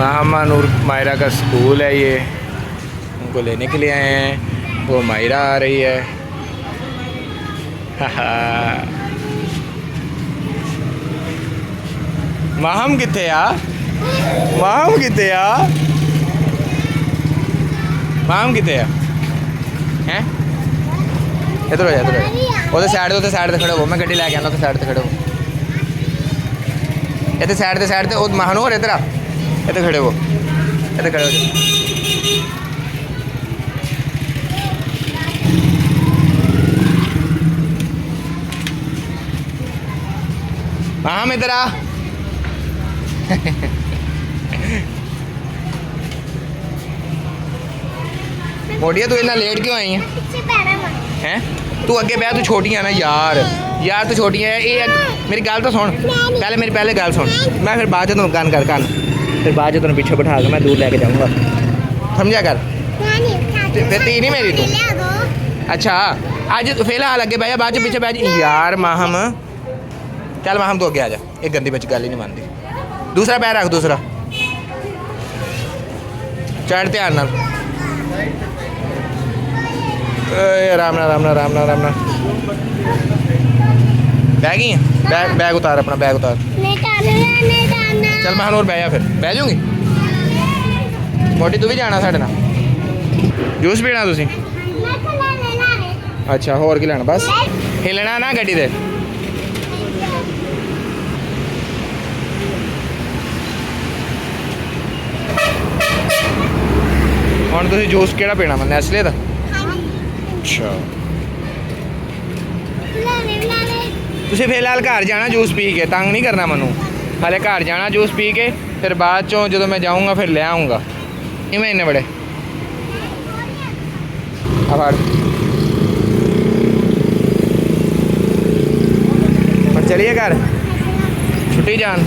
मामा नूर मायरा का स्कूल है ये, उनको लेने के लिए आए हैं। वो मायरा आ रही है। माहम कितने आ? माहम कितने आ? माहम कितने आ? हैं? इधर हो जा, इधर हो जा। उधर साइड ते खड़े हो, मैं गड्डी लैके आना, उधर साइड ते खड़े हो। इधर साइड ते महानूर इधर आ, इधर खड़े हो, इधर खड़े हो जा। माहम इधर आ। मोटिया तू इतना लेट क्यों आई है? हैं तू अगे बह, तू छोटी है ना यार। यार तू छोटी है। ये मेरी गल तो सुन, पहले गल सुन। मैं फिर बाद तेन गन कर कान, फिर बाद तेन पीछे बिठा के मैं दूर लेके जाऊँगा, समझा कर। फिर ती नहीं मेरी तू। अच्छा अज फिलहाल अगे बह जा, बाद पीछे बह जा यार। माहम चल, माहम तू अगे आ जा। एक गंदी बच्ची गल ही नहीं मानती। दूसरा पैर रख, दूसरा चढ़, ध्यान नाल। आराम नाल, आराम नाल, आराम नाल, आराम नाल। बह गई है? बैग उतार, अपना बैग उतार। चल मैं और बह जा, फिर बह जाऊंगी। मोटी तू भी जाना साढ़े नाल? जूस पीना तुसी? अच्छा होर की लेना? बस हिलना ना गड्डी दे। हुण तुसी जूस केड़ा पीना? मैं नैसले दा। अच्छा तुसी फिलहाल घर जाना जूस पी के, तंग नहीं करना मैनू। हाले घर जाना जूस पी के, फिर बाद चों जो मैं जाऊँगा फिर ले आऊँगा। नहीं मैं इन्ने बड़े आभार। और चलिए घर, छुट्टी जान।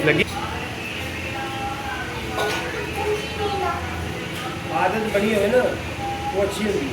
लगी आदत बनी हुई ना, वो अच्छी होगी।